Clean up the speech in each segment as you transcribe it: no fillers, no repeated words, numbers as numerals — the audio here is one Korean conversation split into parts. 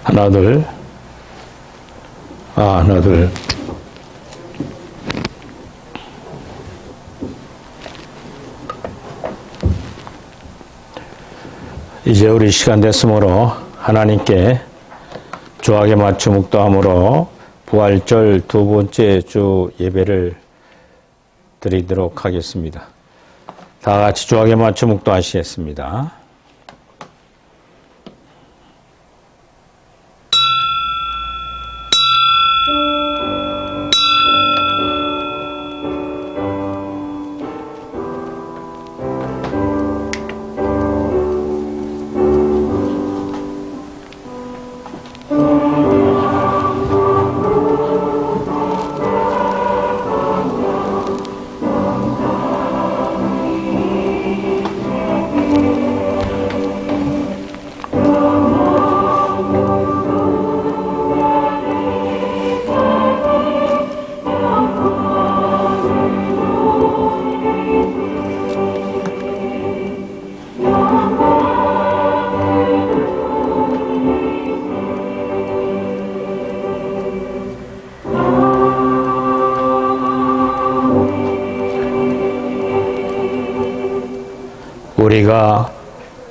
하나, 둘. 하나, 둘. 이제 우리 시간 됐으므로 하나님께 주하게 맞춤 묵도함으로 부활절 두 번째 주 예배를 드리도록 하겠습니다. 다 같이 주하게 맞춤 묵도하시겠습니다. 우리가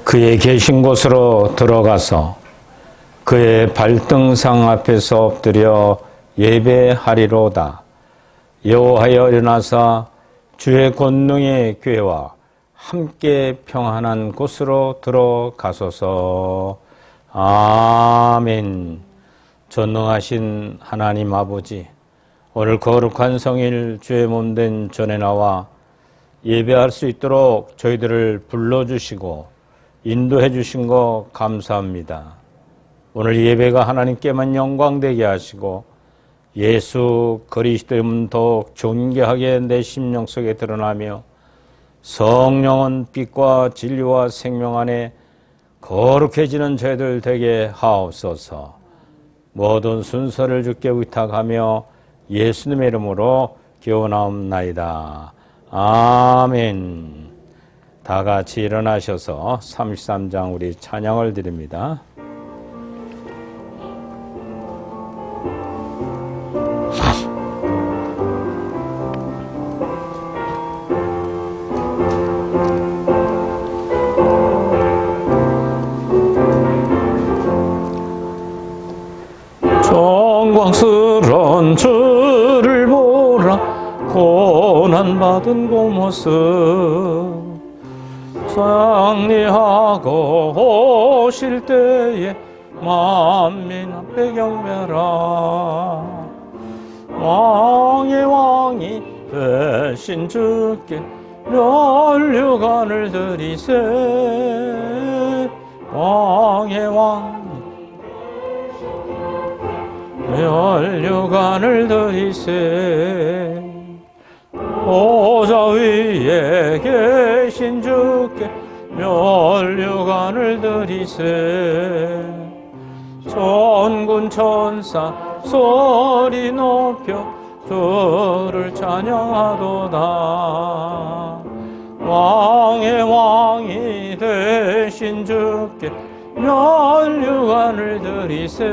그의 계신 곳으로 들어가서 그의 발등상 앞에서 엎드려 예배하리로다. 여호와여 일어나사 주의 권능의 교회와 함께 평안한 곳으로 들어가소서. 아멘. 전능하신 하나님 아버지, 오늘 거룩한 성일 주의 몸된 전에 나와 예배할 수 있도록 저희들을 불러주시고 인도해 주신 거 감사합니다. 오늘 예배가 하나님께만 영광되게 하시고 예수 그리스도는 더욱 존귀하게 내 심령 속에 드러나며 성령은 빛과 진리와 생명 안에 거룩해지는 저희들 되게 하옵소서. 모든 순서를 주께 의탁하며 예수님의 이름으로 기원하옵나이다. 아멘. 다 같이 일어나셔서 33장 우리 찬양을 드립니다. 영광스러운 주를 보라. 고난받은 그 모습 승리하고 오실 때에 만민 앞에 경배하라. 왕의 왕이 되신 주께 면류관을 드리세. 왕의 왕이 면류관을 드리세. 보좌 위에 계신 주께 면류관을 드리세. 천군 천사 소리 높여 주를 찬양하도다. 왕의 왕이 되신 주께 면류관을 드리세.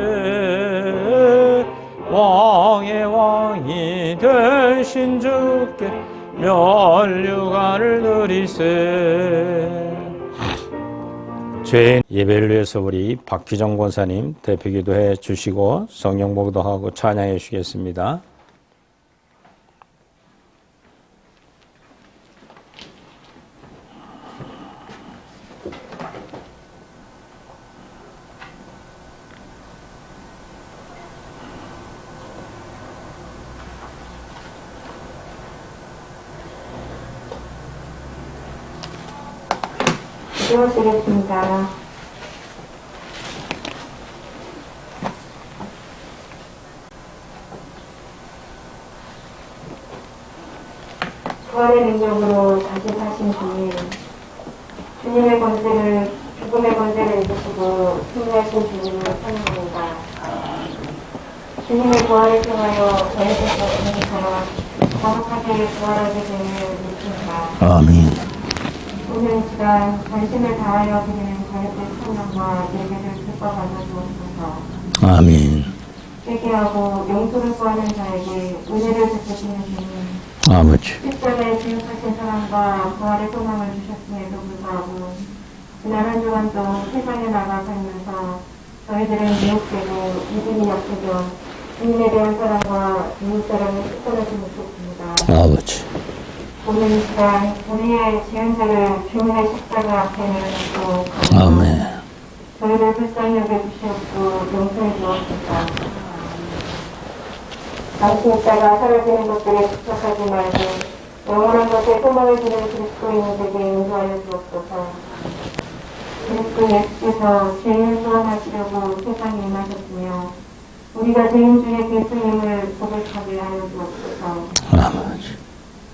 왕의 왕이 되신 주께 면류관을 드리세. 죄인 예배를 위해서 우리 박기정 권사님 대표기도해 주시고 성령 복도하고 찬양해 주시겠습니다. 기도하시겠습니다. 부활의 능력으로 다시 사신 주님, 주님의 권세를, 죽음의 권세를 이기시고 승리하신 주님을 찬양합니다. 주님의 부활을 통하여 저희들과 주님처럼 정확하게 부활하게 되는 믿습니다. 아멘. 오늘 이 시간 전심을 다하여 드리는 저희들 찬양과 예배를 기뻐 받아주옵소서. 아멘. 회개하고 용서를 구하는 자에게 은혜를 베푸시는 주님, 아버지. 십자가에 지옥하신 사랑과 부활의 소망을 주셨음에도 불구하고 지난 한 주간도 세상에 나가 살면서 저희들은 미혹되고 믿음이 약해져 주님에 대한 사랑과 이웃 사랑을 실천하지 못했습니다. 아버지. 오늘 이 시간 우리의 지은 죄를 주님의 십자가 앞에 내려놓고 아멘. 저희를 불쌍히 여겨주시옵고 용서해 주옵소서. 당신 있다가 사라지는 것들에 집착하지 말고 영원한 것에 소망을 두는 그리스도인에게 인도하여 주옵소서. 그리스도 예수께서 죄인을 소원하시려고 세상에 임하셨으며 우리가 죄인 중에 예수님을 고백하게 하여 주옵소서. 아버지.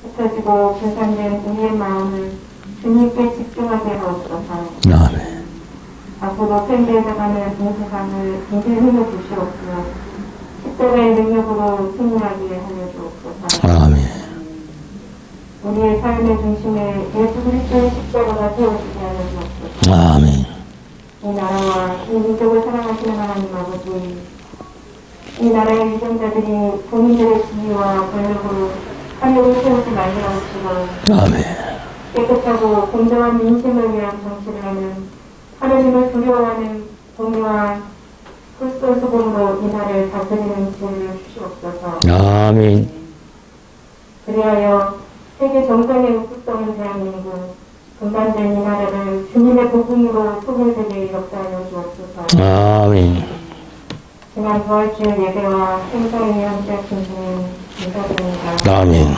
흩어지고 분산된 우리의 마음을 주님께 집중하게 하옵소서. 아멘. 앞으로 팽배해져가는 이 세상을 인질힘을 주시옵고 십자가의 능력으로 승리하게 하여 주옵소서. 아멘. 우리의 삶의 중심에 예수 그리스도의 십자가가 세워지게 하여 주옵소서. 아멘. 이 나라와 이 민족을 사랑하시는 하나님 아버지, 이 나라의 유정자들이 본인들의 지위와 권력으로 하늘을 세우지 말게 하시고 아멘. 깨끗하고 공정한 민심을 위한 정치를 하는 하나님을 두려워하는 공의와 솔솔수범으로 이 나라를 다스리는 지혜를 주시옵소서. 아멘. 그리하여 세계 정상의 우수성인 대한민국, 분단된 이 나라를 주님의 복음으로 소금세계에 역사하여 주옵소서. 아멘. 지난 부활주일 예배와 행사위원장 중심인 감사드립니다. 아멘.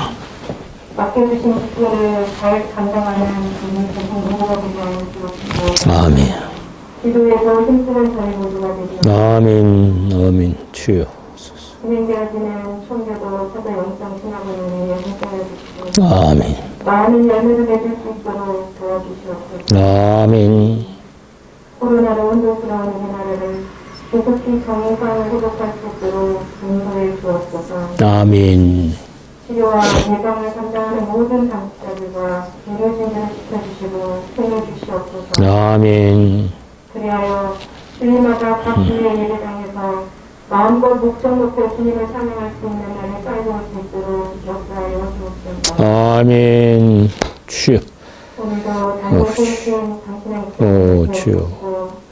맡겨주신 직분을 잘 감당하는 주님 대신 모두가 되게 하여 주옵시고 아멘. 기도에서 힘쓰는 저희 모두가 되게 하여 아멘. 아멘. 주여. 진행되어지는 총회도 서도 영성 신학원을 위해 행사해 주시고 아멘. 많은 열매를 맺을 수 있도록 도와주시옵소서. 아멘. 코로나로 혼돈스러운 이 나라를 조속히 정상을 회복할 수 있도록 인도해 주옵소서. 아멘. 치료와 예방을 담당하는 모든 당국자들과 의료진들을 지켜주시고 챙겨주시옵소서. 아멘. 그리하여 주일마다 각 주의 예배당에서 마음과 목적 높여 주님을 찬양할 수 있는 날을 쌓여올 수 있도록 역사하여 주옵소서. 아멘. 주여. 오늘도 단독 세우신 당신의 오, 목적을 주여. 주시고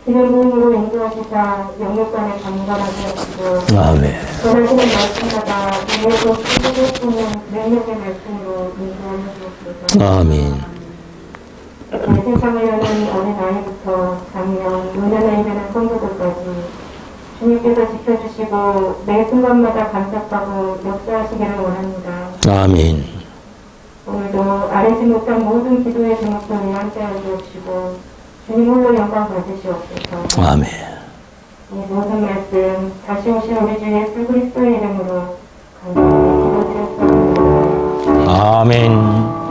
기름 부음으로 인도하시자 영역간에 감감하게 하시고 아멘. 전하시는 말씀마다 우리에게 쓰고 싶은 능력의 말씀으로 인도하여 주옵소서. 아멘. 세상을 여는 어린 아이부터 장년, 노년에 이르는 성도들까지 주님께서 지켜주시고 매 순간마다 감격하고 역사하시기를 원합니다. 아멘. 오늘도 아뢰지 못한 모든 기도의 제목들을 함께하여 주옵시고 주님 홀로 영광 받으시옵소서. 아멘. 이 모든 말씀 다시 오신 우리 주 예수 그리스도의 이름으로 간절히 기도드렸습니다. 아멘.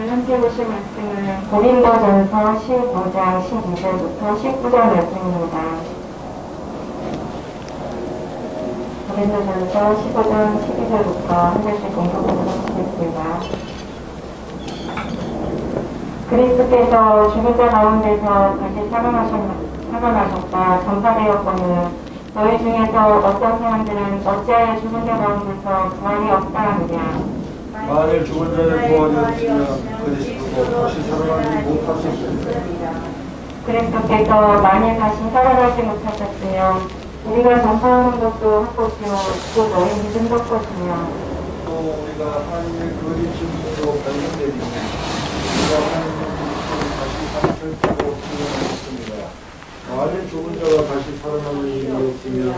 함께 보실 말씀은 고린도전서 15장 12절부터 19절 말씀입니다. 고린도전서 15장 12절부터 한 절씩 공독하도록 하겠습니다. 그리스도께서 죽은 자 가운데서 다시 살아나셨다 전파되었거늘 너희 중에서 어떤 사람들은 어찌하여 죽은 자 가운데서 부활이 없다 하느냐. 만일 죽은 자의 부활이 없으면 그리스도도 다시 살아나지 못하셨습니다. 그리스도께서 만일 다시 살아나지 못하셨으면 우리가 전파하는 것도 헛것이요 또 너희 믿은 헛것이며 또 우리가 하나님의 그리심으로 발견되리니 우리가 하나님의 그리심을 다시 살펴보고 증언하였습니다. 만일 죽은 자가 다시 살아나는 일이 없으면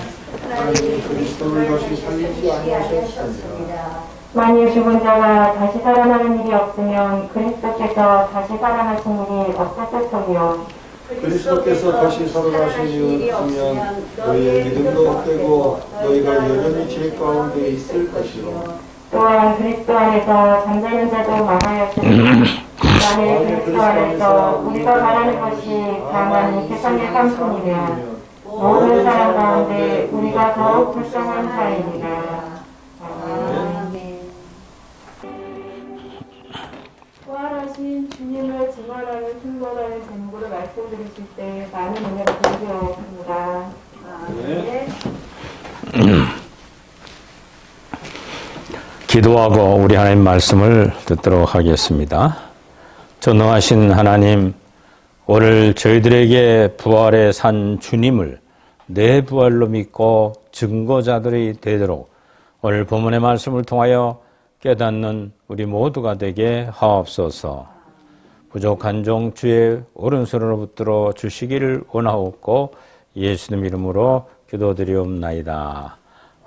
하나님의 그리스도를 다시 살리지 아니하셨습니다. 만일 죽은 자가 다시 살아나는 일이 없으면 그리스도께서 다시 살아나신 일이 없었을 터이요. 그리스도께서 다시 살아나신 일이 없으면 너희의 믿음도 헛되고 너희가 여전히 죄 가운데 있을 것이요. 또한 그리스도 안에서 잠자는 자도 많아였으니 만일 그리스도 안에서 우리가 말하는 것이 다만 세상의 삶뿐이면 모든 사람 가운데 우리가 더욱 불쌍한 자이니라. 부활하신 주님을 증언하는 승거라는 제목으로 말씀드리실 때 많은 은혜를 드리겠습니다. 네. 기도하고 우리 하나님 말씀을 듣도록 하겠습니다. 전능하신 하나님, 오늘 저희들에게 부활의 산 주님을 내 부활로 믿고 증거자들이 되도록 오늘 본문의 말씀을 통하여 깨닫는 우리 모두가 되게 하옵소서. 부족한 종 주의 오른손으로 붙들어 주시기를 원하옵고 예수님 이름으로 기도드리옵나이다.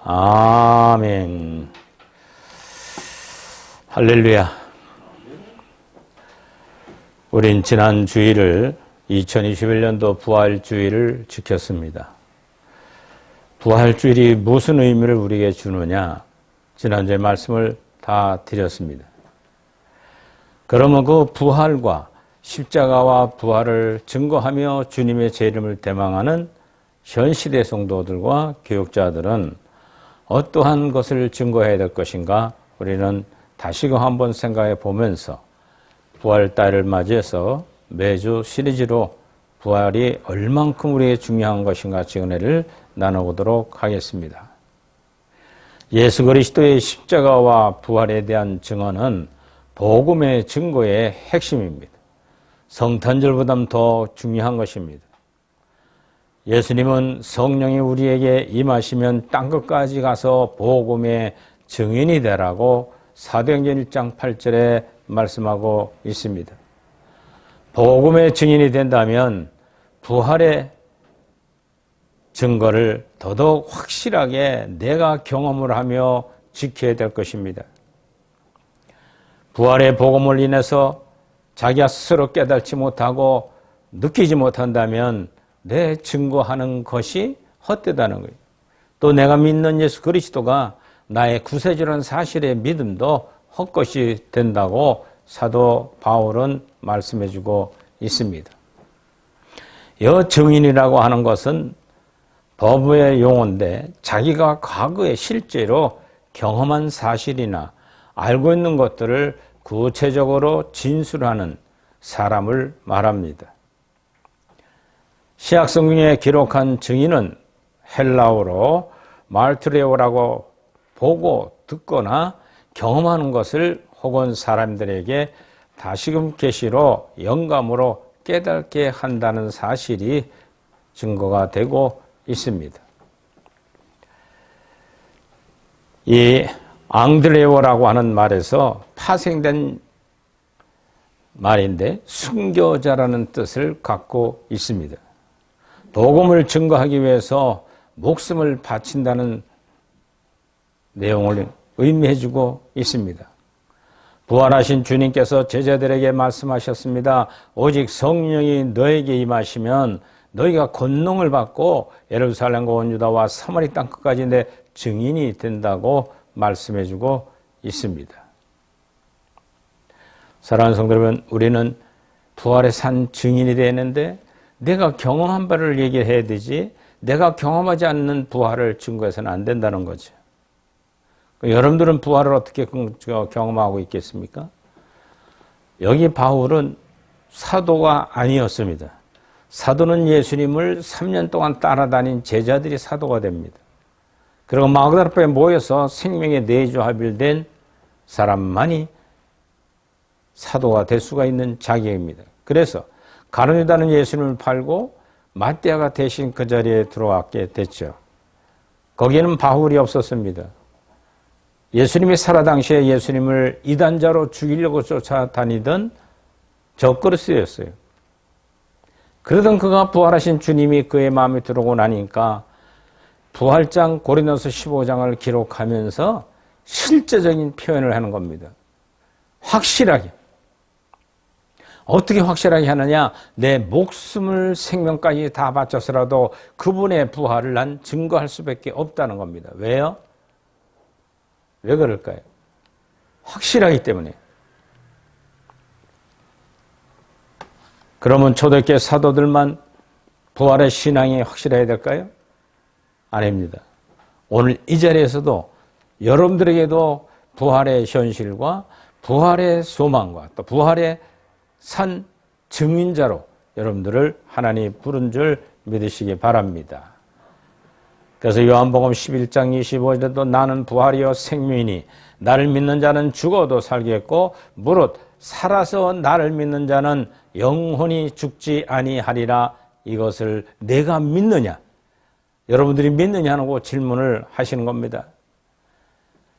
아멘. 할렐루야. 우린 지난 주일을 2021년도 부활주일을 지켰습니다. 부활주일이 무슨 의미를 우리에게 주느냐? 지난주에 말씀을 다 드렸습니다. 그러면 그 부활과 십자가와 부활을 증거하며 주님의 제 이름을 대망하는 현 시대 성도들과 교육자들은 어떠한 것을 증거해야 될 것인가? 우리는 다시금 한번 생각해 보면서 부활달을 맞이해서 매주 시리즈로 부활이 얼만큼 우리에게 중요한 것인가 증언을 나눠보도록 하겠습니다. 예수 그리스도의 십자가와 부활에 대한 증언은 복음의 증거의 핵심입니다. 성탄절보다 더 중요한 것입니다. 예수님은 성령이 우리에게 임하시면 땅끝까지 가서 복음의 증인이 되라고 사도행전 1장 8절에 말씀하고 있습니다. 복음의 증인이 된다면 부활의 증거를 더더욱 확실하게 내가 경험을 하며 지켜야 될 것입니다. 부활의 복음을 인해서 자기가 스스로 깨닫지 못하고 느끼지 못한다면 내 증거하는 것이 헛되다는 거예요. 또 내가 믿는 예수 그리스도가 나의 구세주라는 사실의 믿음도 헛것이 된다고 사도 바울은 말씀해주고 있습니다. 이 증인이라고 하는 것은 법의 용어인데 자기가 과거에 실제로 경험한 사실이나 알고 있는 것들을 구체적으로 진술하는 사람을 말합니다. 신약성경에 기록한 증인은 헬라어로 말투레오라고 보고 듣거나 경험하는 것을 혹은 사람들에게 다시금 계시로 영감으로 깨닫게 한다는 사실이 증거가 되고 있습니다. 이 앙드레오라고 하는 말에서 파생된 말인데 순교자라는 뜻을 갖고 있습니다. 복음을 증거하기 위해서 목숨을 바친다는 내용을 의미해주고 있습니다. 부활하신 주님께서 제자들에게 말씀하셨습니다. 오직 성령이 너에게 임하시면 너희가 권능을 받고 예루살렘과 온 유다와 사마리 땅끝까지 내 증인이 된다고 말씀해주고 있습니다. 사랑하는 성도 여러분, 우리는 부활의 산 증인이 되는데 내가 경험한 바를 얘기해야 되지 내가 경험하지 않는 부활을 증거해서는 안 된다는 거죠. 여러분들은 부활을 어떻게 경험하고 있겠습니까? 여기 바울은 사도가 아니었습니다. 사도는 예수님을 3년 동안 따라다닌 제자들이 사도가 됩니다. 그리고 마그다라바에 모여서 생명의 내주 합일된 사람만이 사도가 될 수가 있는 자격입니다. 그래서 가룟 유다는 예수님을 팔고 ματ대아가 대신 그 자리에 들어왔게 됐죠. 거기에는 바울이 없었습니다. 예수님이 살아 당시에 예수님을 이단자로 죽이려고 쫓아다니던 적그리스도였어요. 그러던 그가 부활하신 주님이 그의 마음에 들어오고 나니까 부활장 고린도서 15장을 기록하면서 실제적인 표현을 하는 겁니다. 확실하게. 어떻게 확실하게 하느냐? 내 목숨을 생명까지 다 바쳐서라도 그분의 부활을 난 증거할 수밖에 없다는 겁니다. 왜요? 왜 그럴까요? 확실하기 때문에. 그러면 초대교회 사도들만 부활의 신앙이 확실해야 될까요? 아닙니다. 오늘 이 자리에서도 여러분들에게도 부활의 현실과 부활의 소망과 또 부활의 산 증인자로 여러분들을 하나님 부른 줄 믿으시기 바랍니다. 그래서 요한복음 11장 25절에도 나는 부활이요 생명이니 나를 믿는 자는 죽어도 살겠고 무릇 살아서 나를 믿는 자는 영원히 죽지 아니하리라. 이것을 내가 믿느냐? 여러분들이 믿느냐고 질문을 하시는 겁니다.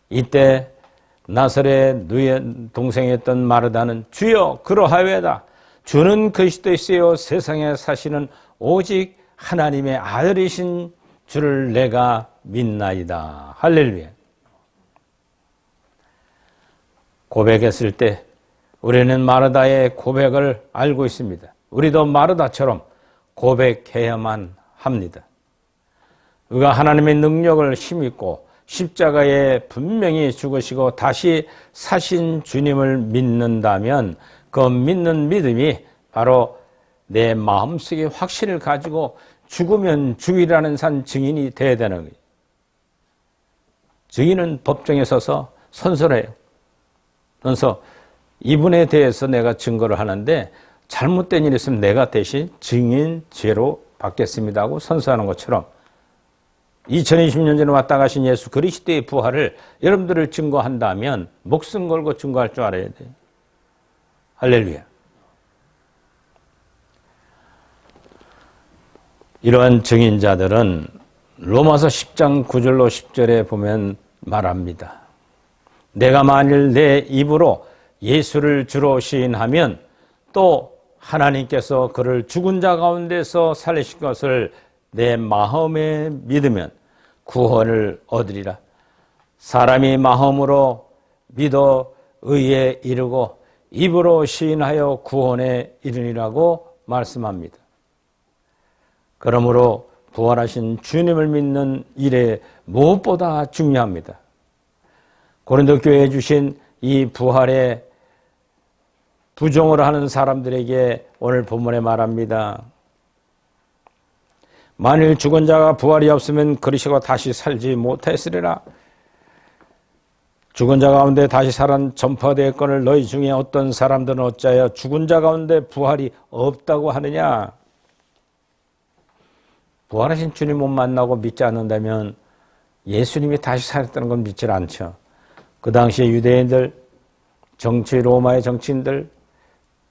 이때 나사렛 누의 동생이었던 마르다는 주여 그러하외다. 주는 그리스도이시요 세상에 사시는 오직 하나님의 아들이신 주를 내가 믿나이다. 할렐루야. 고백했을 때 우리는 마르다의 고백을 알고 있습니다. 우리도 마르다처럼 고백해야만 합니다. 우리가 하나님의 능력을 힘입고 십자가에 분명히 죽으시고 다시 사신 주님을 믿는다면 그 믿는 믿음이 바로 내 마음속에 확신을 가지고 죽으면 죽이라는 산 증인이 되어야 되는 거예요. 증인은 법정에 서서 선서해요. 그래서 이분에 대해서 내가 증거를 하는데 잘못된 일이 있으면 내가 대신 증인 죄로 받겠습니다 하고 선서하는 것처럼 2020년 전에 왔다 가신 예수 그리스도의 부활을 여러분들을 증거한다면 목숨 걸고 증거할 줄 알아야 돼요. 할렐루야. 이러한 증인자들은 로마서 10장 9절로 10절에 보면 말합니다. 내가 만일 내 입으로 예수를 주로 시인하면 또 하나님께서 그를 죽은 자 가운데서 살리신 것을 내 마음에 믿으면 구원을 얻으리라. 사람이 마음으로 믿어 의에 이르고 입으로 시인하여 구원에 이르리라고 말씀합니다. 그러므로 부활하신 주님을 믿는 일에 무엇보다 중요합니다. 고린도 교회에 주신 이 부활의 부정을 하는 사람들에게 오늘 본문에 말합니다. 만일 죽은 자가 부활이 없으면 그리스도가 다시 살지 못했으리라. 죽은 자 가운데 다시 살은 전파되었거늘 너희 중에 어떤 사람들은 어찌하여 죽은 자 가운데 부활이 없다고 하느냐. 부활하신 주님 못 만나고 믿지 않는다면 예수님이 다시 살았다는 건 믿지 않죠. 그 당시에 유대인들, 로마의 정치인들,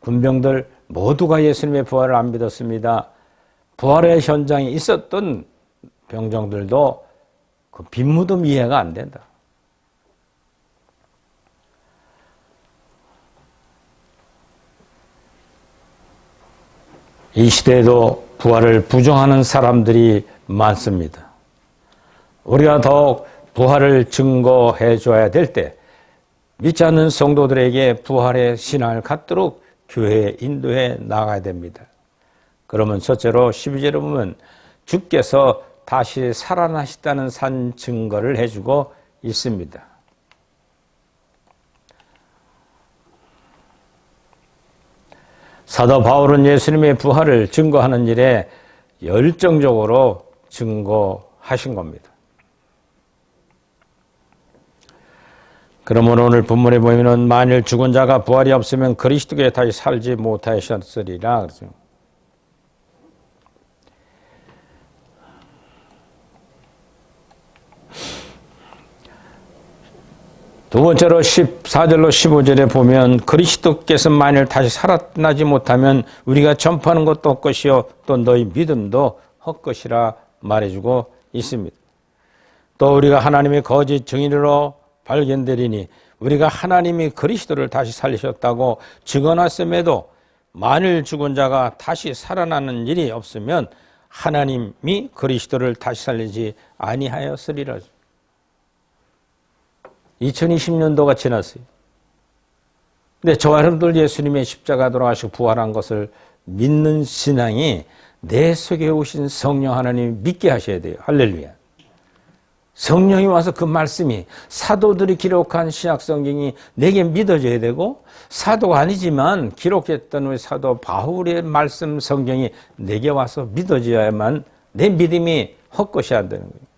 군병들 모두가 예수님의 부활을 안 믿었습니다. 부활의 현장에 있었던 병정들도 그 빈무덤 이해가 안 된다. 이 시대에도 부활을 부정하는 사람들이 많습니다. 우리가 더욱 부활을 증거해 줘야 될 때 믿지 않는 성도들에게 부활의 신앙을 갖도록 교회에 인도해 나가야 됩니다. 그러면 첫째로 12절에 보면 주께서 다시 살아나셨다는 산 증거를 해주고 있습니다. 사도 바울은 예수님의 부활을 증거하는 일에 열정적으로 증거하신 겁니다. 그러면 오늘 본문에 보면은 만일 죽은 자가 부활이 없으면 그리스도께 다시 살지 못하셨으리라. 그래서 두 번째로 14절로 15절에 보면 그리스도께서 만일 다시 살아나지 못하면 우리가 전파하는 것도 헛것이요 또 너희 믿음도 헛것이라 말해주고 있습니다. 또 우리가 하나님의 거짓 증인으로 발견되리니 우리가 하나님이 그리스도를 다시 살리셨다고 증언했음에도 만일 죽은 자가 다시 살아나는 일이 없으면 하나님이 그리스도를 다시 살리지 아니하였으리라. 2020년도가 지났어요. 근데 저와 여러분들 예수님의 십자가 돌아가시고 부활한 것을 믿는 신앙이 내 속에 오신 성령 하나님 믿게 하셔야 돼요. 할렐루야. 성령이 와서 그 말씀이 사도들이 기록한 신약 성경이 내게 믿어져야 되고, 사도가 아니지만 기록했던 우리 사도 바울의 말씀 성경이 내게 와서 믿어져야만 내 믿음이 헛것이 안 되는 거예요.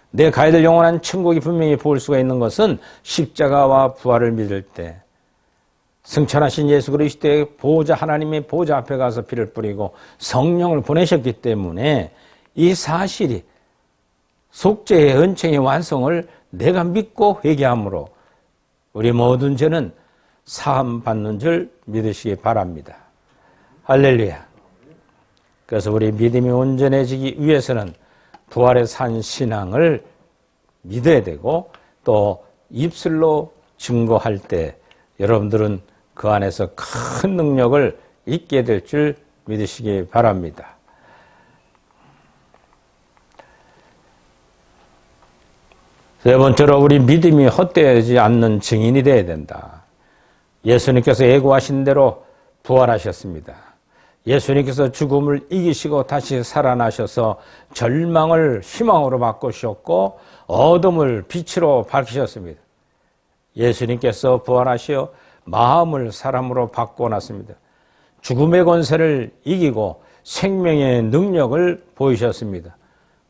내 가야 될 영원한 천국이 분명히 볼 수가 있는 것은 십자가와 부활을 믿을 때, 승천하신 예수 그리스도의 보호자, 하나님의 보호자 앞에 가서 피를 뿌리고 성령을 보내셨기 때문에 이 사실이 속죄의 은총의 완성을 내가 믿고 회개함으로 우리 모든 죄는 사함 받는 줄 믿으시기 바랍니다. 할렐루야. 그래서 우리 믿음이 온전해지기 위해서는 부활의 산 신앙을 믿어야 되고, 또 입술로 증거할 때 여러분들은 그 안에서 큰 능력을 잊게 될 줄 믿으시기 바랍니다. 세 번째로 우리 믿음이 헛되지 않는 증인이 되어야 된다. 예수님께서 예고하신 대로 부활하셨습니다. 예수님께서 죽음을 이기시고 다시 살아나셔서 절망을 희망으로 바꾸셨고 어둠을 빛으로 밝히셨습니다. 예수님께서 부활하시어 마음을 사람으로 바꿔놨습니다. 죽음의 권세를 이기고 생명의 능력을 보이셨습니다.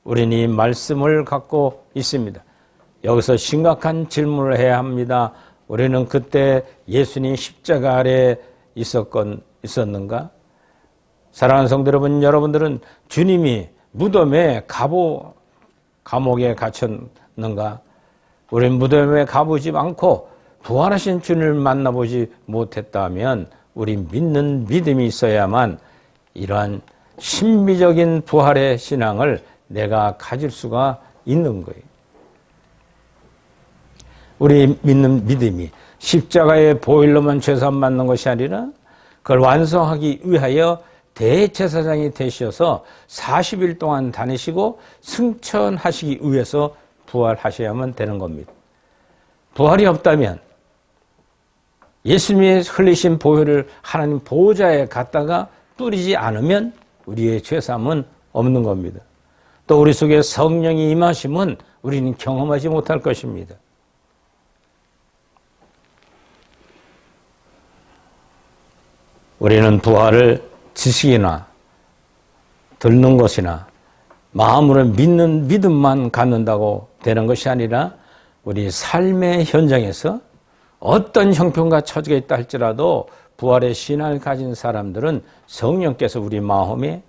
우리는 이 말씀을 갖고 있습니다. 여기서 심각한 질문을 해야 합니다. 우리는 그때 예수님 십자가 아래 있었는가? 사랑하는 성도 여러분, 여러분들은 주님이 무덤에 감옥에 갇혔는가? 우리는 무덤에 가보지 않고 부활하신 주님을 만나보지 못했다면 우리 믿는 믿음이 있어야만 이러한 신비적인 부활의 신앙을 내가 가질 수가 있는 거예요. 우리 믿는 믿음이 십자가의 보혈로만 죄사함 받는 것이 아니라 그걸 완성하기 위하여 대제사장이 되셔서 40일 동안 다니시고 승천하시기 위해서 부활하셔야만 되는 겁니다. 부활이 없다면 예수님이 흘리신 보혈을 하나님 보호자에 갖다가 뿌리지 않으면 우리의 죄사함은 없는 겁니다. 또 우리 속에 성령이 임하심은 우리는 경험하지 못할 것입니다. 우리는 부활을 지식이나 듣는 것이나 마음으로 믿는 믿음만 갖는다고 되는 것이 아니라 우리 삶의 현장에서 어떤 형편과 처지가 있다 할지라도 부활의 신앙을 가진 사람들은 성령께서 우리 마음에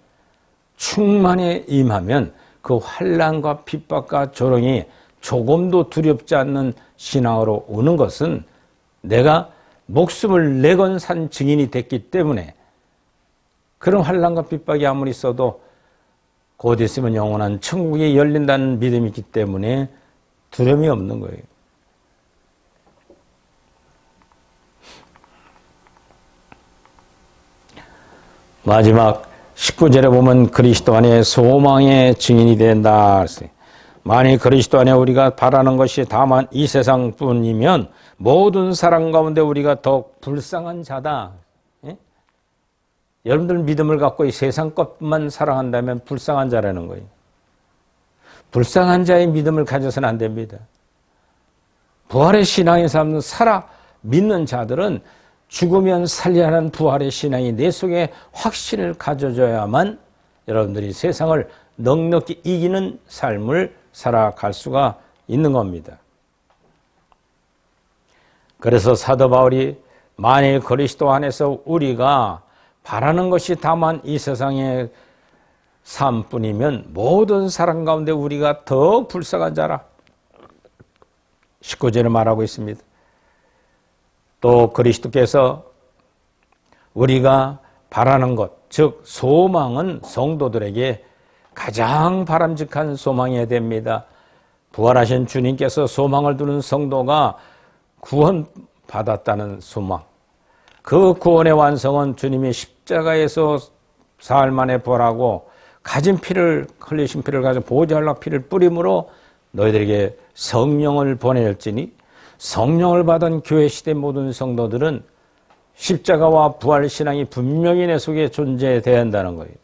충만히 임하면 그 환난과 핍박과 조롱이 조금도 두렵지 않는 신앙으로 오는 것은 내가 목숨을 내건 산 증인이 됐기 때문에 그런 환난과 핍박이 아무리 있어도 곧 있으면 영원한 천국이 열린다는 믿음이 있기 때문에 두려움이 없는 거예요. 마지막 19절에 보면 그리스도 안에 소망의 증인이 된다. 만일 그리스도 안에 우리가 바라는 것이 다만 이 세상뿐이면 모든 사람 가운데 우리가 더욱 불쌍한 자다. 예? 여러분들 믿음을 갖고 이 세상 것만 사랑한다면 불쌍한 자라는 거예요. 불쌍한 자의 믿음을 가져서는 안 됩니다. 부활의 신앙의 사람은 믿는 자들은 죽으면 살리라는 부활의 신앙이 내 속에 확신을 가져줘야만 여러분들이 세상을 넉넉히 이기는 삶을 살아갈 수가 있는 겁니다. 그래서 사도 바울이 만일 그리스도 안에서 우리가 바라는 것이 다만 이 세상의 삶뿐이면 모든 사람 가운데 우리가 더 불쌍한 자라 19절에 말하고 있습니다. 또 그리스도께서 우리가 바라는 것, 즉 소망은 성도들에게 가장 바람직한 소망이어야 됩니다. 부활하신 주님께서 소망을 두는 성도가 구원받았다는 소망. 그 구원의 완성은 주님이 십자가에서 사흘 만에 부활하고 가진 피를 흘리신 피를 가지고 보호자 연락 피를 뿌림으로 너희들에게 성령을 보낼지니 성령을 받은 교회 시대 모든 성도들은 십자가와 부활 신앙이 분명히 내 속에 존재해야 한다는 거예요.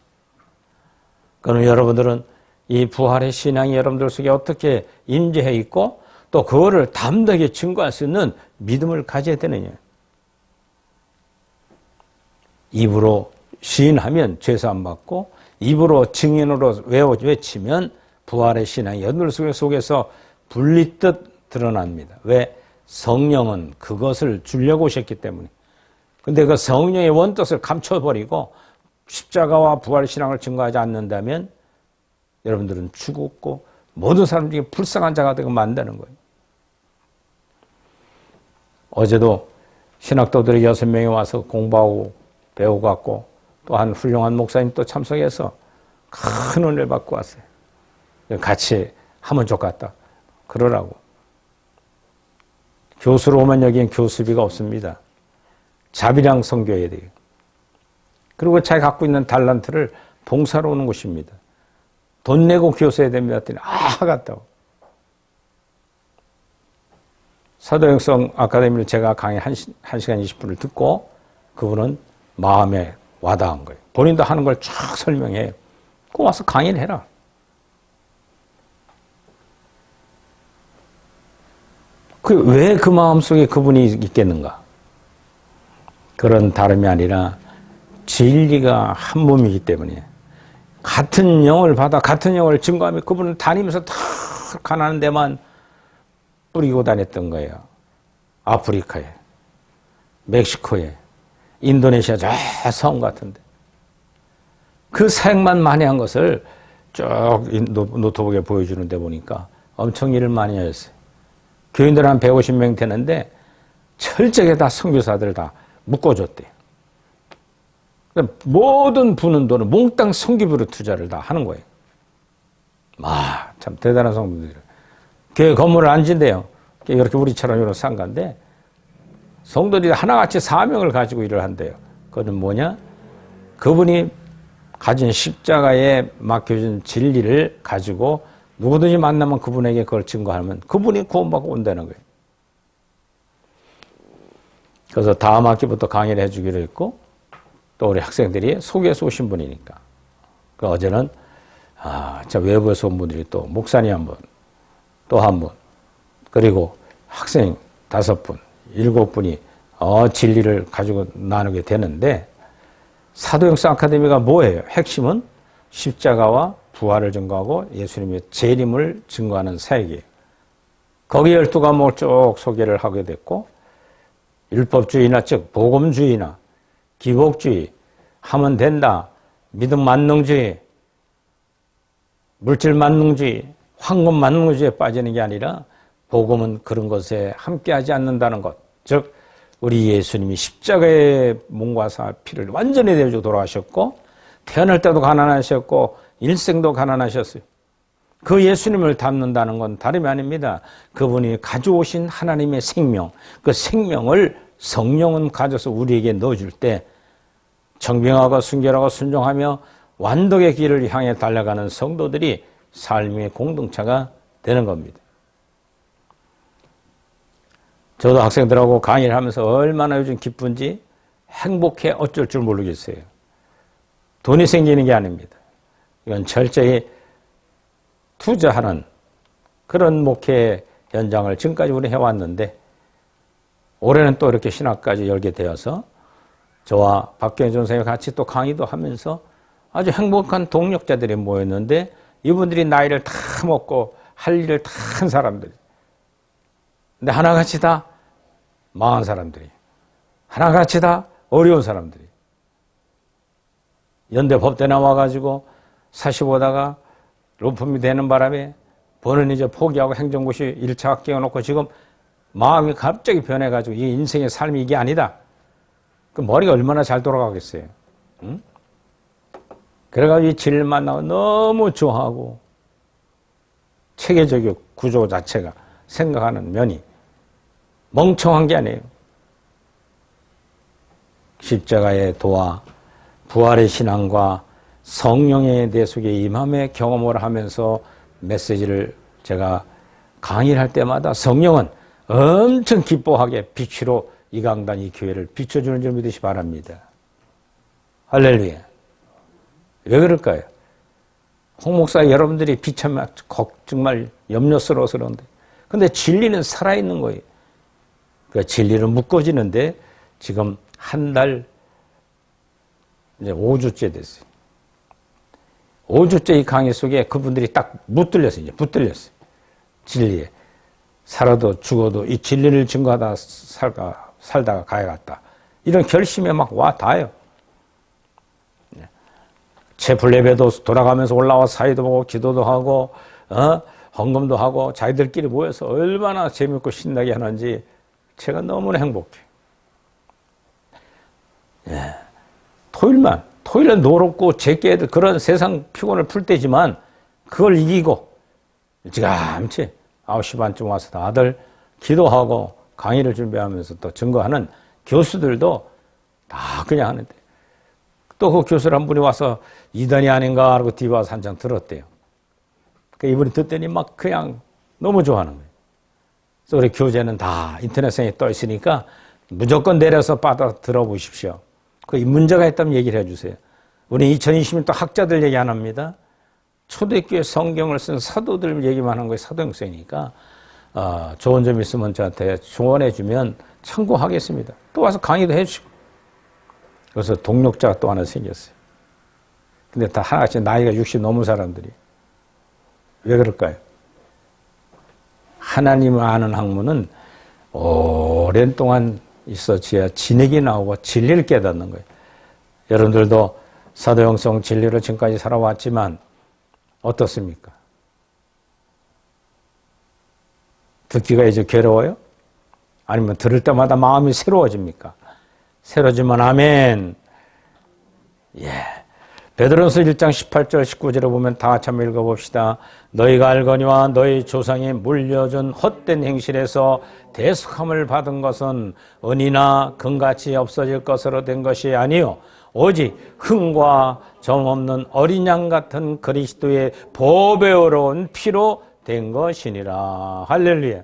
그럼 여러분들은 이 부활의 신앙이 여러분들 속에 어떻게 임재해 있고 또 그거를 담대하게 증거할 수 있는 믿음을 가져야 되느냐. 입으로 시인하면 죄사함 받고 입으로 증인으로 외치면 부활의 신앙이 여러분들 속에서 불리듯 드러납니다. 왜? 성령은 그것을 주려고 오셨기 때문에. 근데 그 성령의 원뜻을 감춰버리고 십자가와 부활 신앙을 증거하지 않는다면 여러분들은 죽었고 모든 사람 중에 불쌍한 자가 되고 만드는 거예요. 어제도 신학도들이 6명이 와서 공부하고 배우고 갔고 또 한 훌륭한 목사님 또 참석해서 큰 은혜를 받고 왔어요. 같이 하면 좋겠다. 그러라고. 교수로 오면 여기엔 교수비가 없습니다. 자비랑 섬겨야 돼요. 그리고 자기 갖고 있는 달란트를 봉사로 오는 곳입니다. 돈 내고 교수해야 됩니다. 했더니 갔다고. 사도행성 아카데미를 제가 강의 1시간 20분을 듣고 그분은 마음에 와닿은 거예요. 본인도 하는 걸 쫙 설명해. 꼭 와서 강의를 해라. 왜 그 마음속에 그분이 있겠는가? 그런 다름이 아니라 진리가 한 몸이기 때문에 같은 영을 받아 같은 영을 증거하며 그분은 다니면서 다 가난한 데만 뿌리고 다녔던 거예요. 아프리카에, 멕시코에, 인도네시아 저 섬 같은데 그 사역만 많이 한 것을 쭉 노트북에 보여주는데 보니까 엄청 일을 많이 하셨어요. 교인들 한 150명 되는데 철저하게 다 선교사들 다 묶어줬대요. 모든 부는 돈을 몽땅 선교비로 투자를 다 하는 거예요. 참 대단한 성도들이에요. 교회 건물을 안 진대요. 이렇게 우리처럼 이런 상가인데 성도들이 하나같이 사명을 가지고 일을 한대요. 그건 뭐냐? 그분이 가진 십자가에 맡겨준 진리를 가지고 누구든지 만나면 그분에게 그걸 증거하면 그분이 구원받고 온다는 거예요. 그래서 다음 학기부터 강의를 해주기로 했고 또 우리 학생들이 소개해서 오신 분이니까. 어제는 저 외부에서 온 분들이 또 목사님 한 분, 또 한 분, 그리고 학생 5분, 7분이 진리를 가지고 나누게 되는데 사도행성 아카데미가 뭐예요? 핵심은 십자가와 부활을 증거하고 예수님의 재림을 증거하는 사역이에요. 거기 12과목을 쭉 소개를 하게 됐고 율법주의나 즉 복음주의나 기복주의, 하면 된다, 믿음 만능주의, 물질 만능주의, 황금 만능주의에 빠지는 게 아니라 복음은 그런 것에 함께하지 않는다는 것. 즉 우리 예수님이 십자가의 몸과 피를 완전히 내어주고 돌아가셨고 태어날 때도 가난하셨고 일생도 가난하셨어요. 그 예수님을 닮는다는 건 다름이 아닙니다. 그분이 가져오신 하나님의 생명, 그 생명을 성령은 가져서 우리에게 넣어줄 때 정병하고 순결하고 순종하며 완덕의 길을 향해 달려가는 성도들이 삶의 공동체가 되는 겁니다. 저도 학생들하고 강의를 하면서 얼마나 요즘 기쁜지 행복해 어쩔 줄 모르겠어요. 돈이 생기는 게 아닙니다. 이건 철저히 투자하는 그런 목회 현장을 지금까지 우리 해왔는데 올해는 또 이렇게 신학까지 열게 되어서 저와 박경희 전생과 같이 또 강의도 하면서 아주 행복한 동력자들이 모였는데 이분들이 나이를 다 먹고 할 일을 다 한 사람들. 근데 하나같이 다 망한 사람들이, 하나같이 다 어려운 사람들이. 연대 법대 나와가지고 45다가 로펌이 되는 바람에 본인이 이제 포기하고 행정고시 1차 합격해놓고 지금 마음이 갑자기 변해가지고 이 인생의 삶이 이게 아니다. 그 머리가 얼마나 잘 돌아가겠어요. 응? 그래가지고 이 진리를 만나고 너무 좋아하고 체계적인 구조 자체가 생각하는 면이 멍청한 게 아니에요. 십자가의 도와 부활의 신앙과 성령의 내 속에 임함의 경험을 하면서 메시지를 제가 강의를 할 때마다 성령은 엄청 기뻐하게 빛으로 이 강단, 이 교회를 비춰주는 줄 믿으시 바랍니다. 할렐루야. 왜 그럴까요? 홍 목사 여러분들이 비참해 정말 염려스러워서 그런데, 근데 진리는 살아있는 거예요. 그 진리는 묶어지는데 지금 한 달 이제 5주째 됐어요. 5주째 이 강의 속에 그분들이 딱 붙들렸어요. 이제 붙들렸어요. 진리에. 살아도 죽어도 이 진리를 증거하다 살다가 가야겠다. 이런 결심에 막 와 닿아요. 채플 예배도 돌아가면서 올라와 사회도 보고 기도도 하고 헌금도 하고 자기들끼리 모여서 얼마나 재밌고 신나게 하는지 제가 너무나 행복해요. 예. 토요일은 노롭고 제게 그런 세상 피곤을 풀 때지만 그걸 이기고 일찌감치 9시 반쯤 와서 다들 기도하고 강의를 준비하면서 또 증거하는 교수들도 다 그냥 하는데, 또 그 교수 한 분이 와서 이단이 아닌가 하고 뒤에 와서 한장 들었대요. 그 이분이 듣더니 막 그냥 너무 좋아하는 거예요. 그래서 우리 교재는 다 인터넷상에 떠 있으니까 무조건 내려서 받아 들어보십시오. 그 문제가 있다면 얘기를 해주세요. 우리 2020년 또 학자들 얘기 안 합니다. 초대교회 성경을 쓴 사도들 얘기만 한 거예요. 사도행전이니까 좋은 점 있으면 저한테 조언해 주면 참고하겠습니다. 또 와서 강의도 해주시고. 그래서 동력자가 또 하나 생겼어요. 근데 다 하나씩 나이가 60 넘은 사람들이. 왜 그럴까요? 하나님을 아는 학문은 오랜 동안 있어져야 진액이 나오고 진리를 깨닫는 거예요. 여러분들도 사도행성 진리를 지금까지 살아왔지만 어떻습니까? 듣기가 이제 괴로워요? 아니면 들을 때마다 마음이 새로워집니까? 새로워지면 아멘. 예. 베드로전서 1장 18절 19절에 보면 다 같이 한번 읽어봅시다. 너희가 알거니와 너희 조상이 물려준 헛된 행실에서 대속함을 받은 것은 은이나 금같이 없어질 것으로 된 것이 아니요 오직 흠과 점 없는 어린 양 같은 그리스도의 보배로운 피로 된 것이니라. 할렐루야.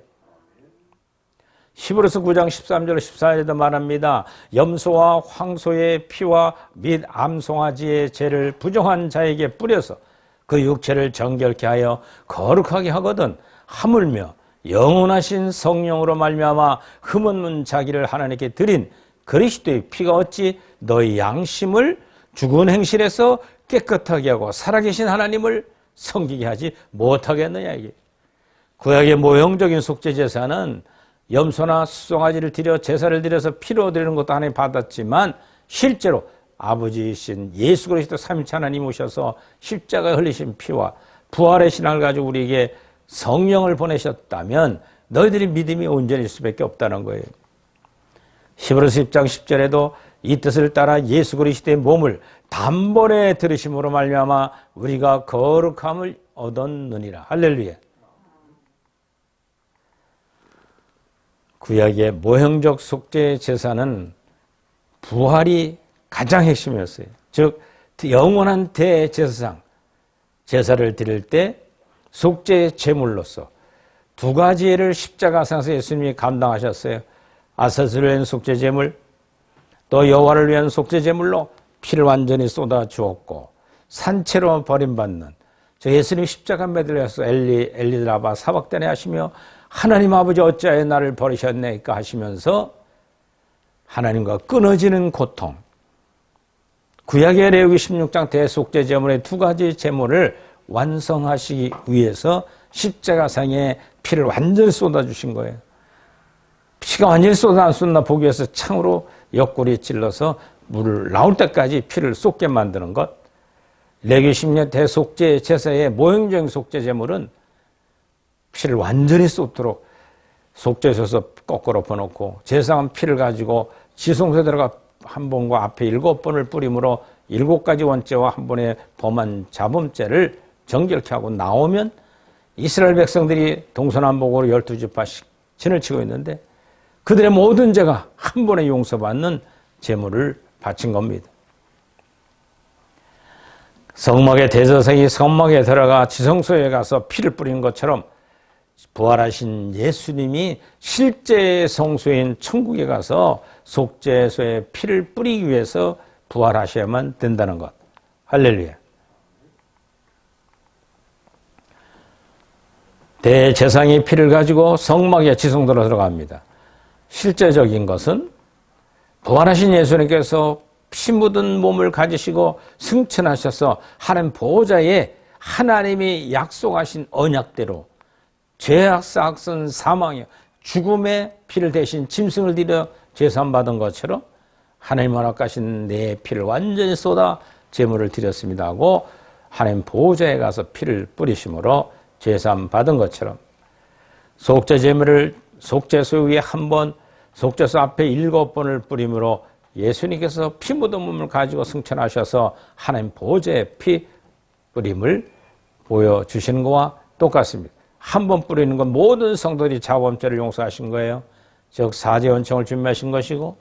히브리서 9장 13절 14절에도 말합니다. 염소와 황소의 피와 및 암송아지의 죄를 부정한 자에게 뿌려서 그 육체를 정결케 하여 거룩하게 하거든 하물며 영원하신 성령으로 말미암아 흠없는 자기를 하나님께 드린 그리스도의 피가 어찌 너희 양심을 죽은 행실에서 깨끗하게 하고 살아계신 하나님을 섬기게 하지 못하겠느냐. 이게 구약의 모형적인 속죄 제사는 염소나 수송아지를 드려 제사를 드려서 피로 드리는 것도 하나님 받았지만 실제로 아버지이신 예수 그리스도 삼위일체 하나님 오셔서 십자가에 흘리신 피와 부활의 신앙을 가지고 우리에게 성령을 보내셨다면 너희들이 믿음이 온전일 수밖에 없다는 거예요. 히브리서 10장 10절에도 이 뜻을 따라 예수 그리스도의 몸을 단번에 들으심으로 말미암아 우리가 거룩함을 얻었느니라. 할렐루야. 구약의 모형적 속죄 제사는 부활이 가장 핵심이었어요. 즉 영원한 대제사장, 제사를 드릴 때 속죄 제물로서 두 가지를 십자가상에서 예수님이 감당하셨어요. 아사스를 위한 속죄 제물, 또 여호와를 위한 속죄 제물로 피를 완전히 쏟아 주었고 산채로 버림받는 저 예수님 십자가 매달려서 엘리 라바 사박단에 하시며 하나님 아버지 어찌하여 나를 버리셨네까 하시면서 하나님과 끊어지는 고통, 구약의 레위기 16장 대속죄 제물의 두 가지 제물을 완성하시기 위해서 십자가상에 피를 완전히 쏟아주신 거예요. 피가 완전히 쏟아 안 쏟나 보기 위해서 창으로 옆구리에 찔러서 물을 나올 때까지 피를 쏟게 만드는 것. 레위기 10년 대속죄 제사의 모형적인 속죄 제물은 피를 완전히 쏟도록 속죄소서 거꾸로 엎어놓고 제사한 피를 가지고 지성소에 들어가 한 번과 앞에 7번을 뿌림으로 7가지 원죄와 한 번에 범한 자범죄를 정결케 하고 나오면 이스라엘 백성들이 동서남북으로 12지파씩 진을 치고 있는데 그들의 모든 죄가 한 번에 용서받는 제물을 바친 겁니다. 성막의 대제사장이 성막에 들어가 지성소에 가서 피를 뿌리는 것처럼 부활하신 예수님이 실제 성소인 천국에 가서 속죄소에 피를 뿌리기 위해서 부활하셔야만 된다는 것. 할렐루야. 대제사장이 피를 가지고 성막에 지성소로 들어갑니다. 실제적인 것은 부활하신 예수님께서 피 묻은 몸을 가지시고 승천하셔서 하나님 보호자에 하나님이 약속하신 언약대로 죄악 싹슨 사망의 죽음의 피를 대신 짐승을 들여 제사받은 것처럼 하나님 허락하신 내 피를 완전히 쏟아 제물을 드렸습니다 하고 하나님 보호자에 가서 피를 뿌리심으로 제사받은 것처럼 속죄 제물을 속죄소 위에 한 번, 속죄소 앞에 7번을 뿌림으로 예수님께서 피 묻은 몸을 가지고 승천하셔서 하나님 보호자의 피 뿌림을 보여주시는 것과 똑같습니다. 한 번 뿌리는 건 모든 성도들이 자범죄를 용서하신 거예요. 즉 사죄원청을 준비하신 것이고,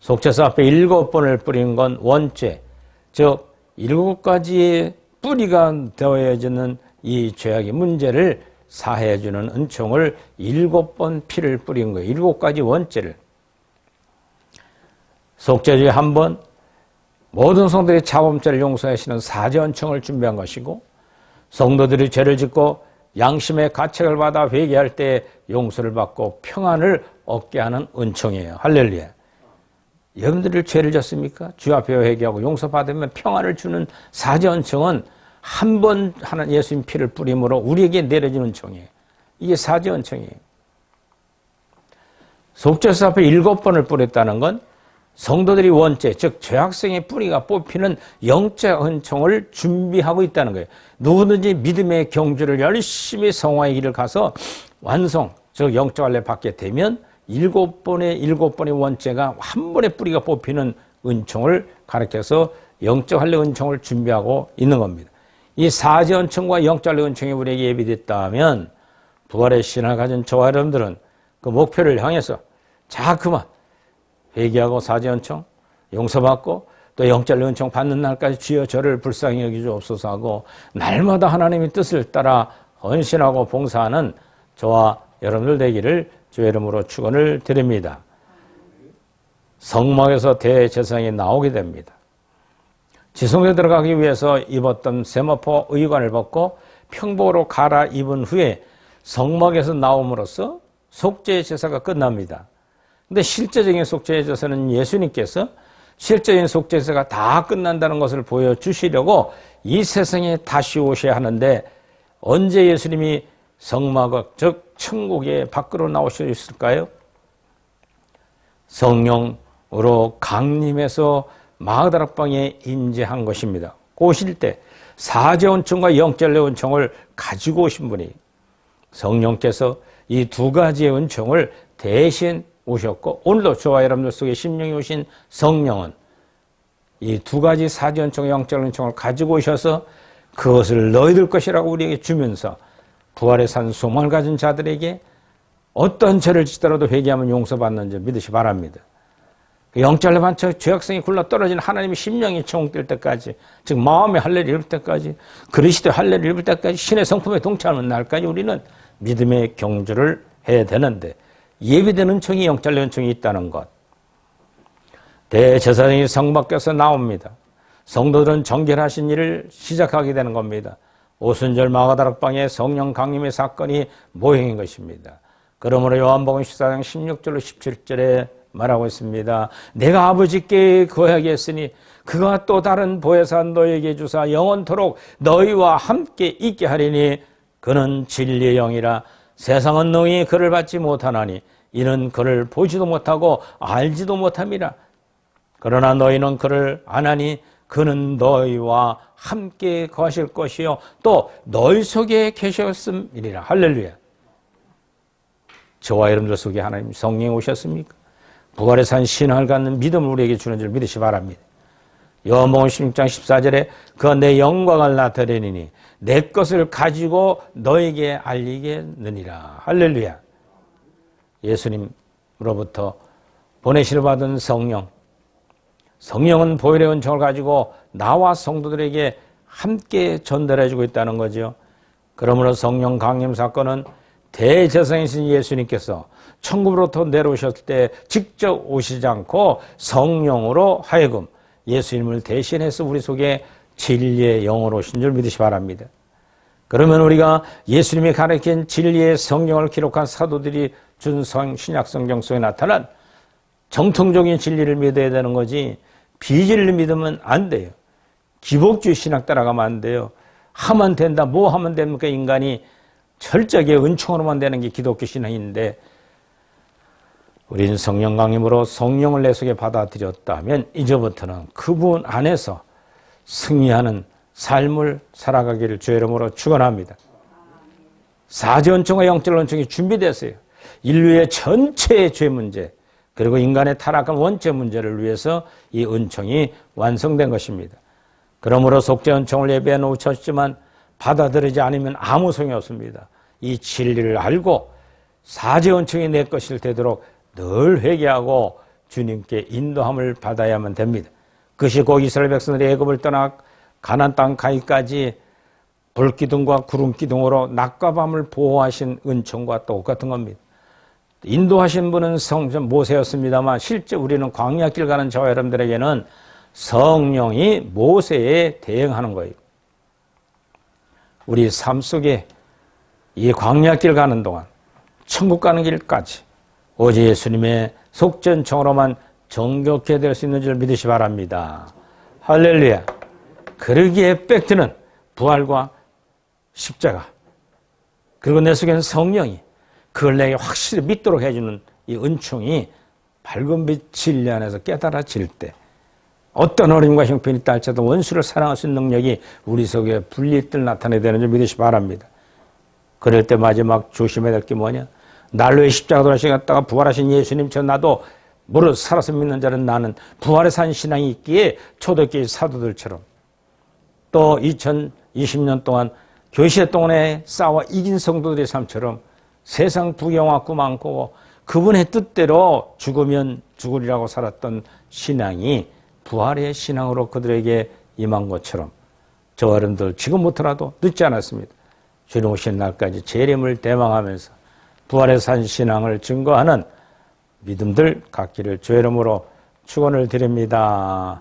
속죄소 앞에 7번을 뿌리는 건 원죄, 즉 7가지의 뿌리가 되어지는 이 죄악의 문제를 사해주는 은총을 7번 피를 뿌린 거예요. 7가지 원죄를. 속죄주에 한 번, 모든 성도들이 자범죄를 용서하시는 사죄원청을 준비한 것이고, 성도들이 죄를 짓고 양심의 가책을 받아 회개할 때 용서를 받고 평안을 얻게 하는 은총이에요. 할렐루야. 여러분들이 죄를 졌습니까? 주 앞에 회개하고 용서받으면 평안을 주는 사죄원청은 한 번 하는 예수님 피를 뿌림으로 우리에게 내려지는 은총이에요. 이게 사죄원청이에요. 속죄소 앞에 7번을 뿌렸다는 건 성도들이 원죄, 즉 죄악성의 뿌리가 뽑히는 영적 은총을 준비하고 있다는 거예요. 누구든지 믿음의 경주를 열심히 성화의 길을 가서 완성, 즉 영적 할례 받게 되면 7번의 원죄가 한 번의 뿌리가 뽑히는 은총을 가르쳐서 영적 할례 은총을 준비하고 있는 겁니다. 이 사죄 은총과 영적 할례 은총이 우리에게 예비됐다면 부활의 신을 가진 저와 여러분들은 그 목표를 향해서 자꾸만 회개하고 사죄 은총, 용서받고 또 영적 할례 은총 받는 날까지 주여 저를 불쌍히 여기주옵소서 하고 날마다 하나님의 뜻을 따라 헌신하고 봉사하는 저와 여러분들 되기를 주의 이름으로 축원을 드립니다. 성막에서 대제사장이 나오게 됩니다. 지성소에 들어가기 위해서 입었던 세마포 의관을 벗고 평복으로 갈아입은 후에 성막에서 나옴으로써 속죄 제사가 끝납니다. 근데 실제적인 속죄 제사는 예수님께서 실제적인 속죄 제사가 다 끝난다는 것을 보여주시려고 이 세상에 다시 오셔야 하는데 언제 예수님이 성막, 즉 천국의 밖으로 나오셨을까요? 성령으로 강림해서 마가다락방에 임재한 것입니다. 오실 때 사죄원청과 영적의 은총을 가지고 오신 분이 성령께서 이 두 가지의 은총을 대신 오셨고 오늘도 저와 여러분들 속에 심령이 오신 성령은 이 두 가지 사죄원청과 영적의 은총을 가지고 오셔서 그것을 너희들 것이라고 우리에게 주면서 부활의 산 소망을 가진 자들에게 어떤 죄를 짓더라도 회개하면 용서받는 줄 믿으시 바랍니다. 영적 할례 반처 죄악성이 굴러떨어진 하나님의 심령이 청될 때까지, 즉 마음의 할례를 입을 때까지, 그리스도의 할례를 입을 때까지, 신의 성품에 동참하는 날까지 우리는 믿음의 경주를 해야 되는데 예비된 은총이 영적 할례 은총이 있다는 것. 대제사장이 성막에서 나옵니다. 성도들은 정결하신 일을 시작하게 되는 겁니다. 오순절 마가다락방에 성령 강림의 사건이 모형인 것입니다. 그러므로 요한복음 14장 16절로 17절에 말하고 있습니다. 내가 아버지께 구하겠으니 그가 또 다른 보혜사 너에게 주사 영원토록 너희와 함께 있게 하리니 그는 진리의 영이라. 세상은 너희 그를 받지 못하나니 이는 그를 보지도 못하고 알지도 못함이라. 그러나 너희는 그를 아나니 그는 너희와 함께 거하실 것이요 또 너희 속에 계셨음이니라. 할렐루야. 저와 여러분들 속에 하나님 성령이 오셨습니까? 부활의 산 신앙을 갖는 믿음을 우리에게 주는 줄 믿으시 바랍니다. 요한복음 16장 14절에 그가 내 영광을 나타내리니 내 것을 가지고 너에게 알리겠느니라. 할렐루야. 예수님으로부터 보내시를 받은 성령, 성령은 보혈의 은총을 가지고 나와 성도들에게 함께 전달해주고 있다는 거죠. 그러므로 성령 강림 사건은 대제사장이신 예수님께서 천국으로부터 내려오셨을 때 직접 오시지 않고 성령으로 하여금 예수님을 대신해서 우리 속에 진리의 영으로 오신 줄 믿으시 바랍니다. 그러면 우리가 예수님이 가르친 진리의 성령을 기록한 사도들이 준 신약 성경 속에 나타난 정통적인 진리를 믿어야 되는 거지 비진리를 믿으면 안 돼요. 기복주의 신학 따라가면 안 돼요. 하면 된다. 뭐 하면 됩니까? 인간이 철저하게 은총으로만 되는 게 기독교 신앙인데 우리는 성령 강림으로 성령을 내 속에 받아들였다면 이제부터는 그분 안에서 승리하는 삶을 살아가기를 주의 이름으로 축원합니다. 사제 은총과 영적 은총이 준비됐어요. 인류의 전체의 죄 문제 그리고 인간의 타락한 원죄 문제를 위해서 이 은총이 완성된 것입니다. 그러므로 속죄 은총을 예배해 놓으셨지만 받아들이지 않으면 아무 소용이 없습니다. 이 진리를 알고 사제 은총이 내 것일 되도록 늘 회개하고 주님께 인도함을 받아야만 됩니다. 그것이 곧 이스라엘 백성들이 애굽을 떠나 가나안 땅 가기까지 불기둥과 구름기둥으로 낮과 밤을 보호하신 은총과 똑같은 겁니다. 인도하신 분은 성전 모세였습니다만 실제 우리는 광야길 가는 저와 여러분들에게는 성령이 모세에 대응하는 거예요. 우리 삶 속에 이 광야길 가는 동안 천국 가는 길까지 오직 예수님의 속전청으로만 정결케 될 수 있는 줄 믿으시 바랍니다. 할렐루야. 그러기에 팩트는 부활과 십자가 그리고 내 속에는 성령이 그걸 내게 확실히 믿도록 해주는 이 은총이 밝은 빛 진리 안에서 깨달아질 때 어떤 어려움과 형편이 있다 할지라도 원수를 사랑할 수 있는 능력이 우리 속에 분리뜰 나타내야 되는 줄 믿으시 바랍니다. 그럴 때 마지막 조심해야 될 게 뭐냐? 날로 십자가 돌아가시다가 부활하신 예수님처럼 나도 무릇 살아서 믿는 자는 나는 부활에 산 신앙이 있기에 초대교회 사도들처럼 또 2020년 동안 교시대 동안에 싸워 이긴 성도들의 삶처럼 세상 부경화 꿈 안고 그분의 뜻대로 죽으면 죽으리라고 살았던 신앙이 부활의 신앙으로 그들에게 임한 것처럼 저와 여러분들 지금부터라도 늦지 않았습니다. 주님 오신 날까지 재림을 대망하면서 부활의 산 신앙을 증거하는 믿음들 갖기를 주의 이름으로 축원을 드립니다.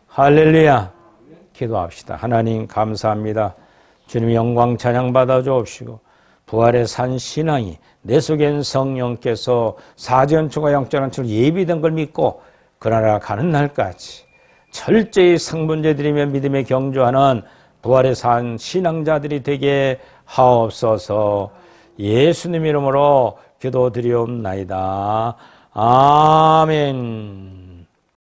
할렐루야. 기도합시다. 하나님 감사합니다. 주님 영광 찬양 받아 주옵시고 부활의 산 신앙이 내 속엔 성령께서 사전초가 영전한처럼 예비된 걸 믿고 그 나라 가는 날까지 철저히 성분제드리며 믿음에 경주하는 부활의 산 신앙자들이 되게 하옵소서. 예수님 이름으로 기도드리옵나이다. 아멘.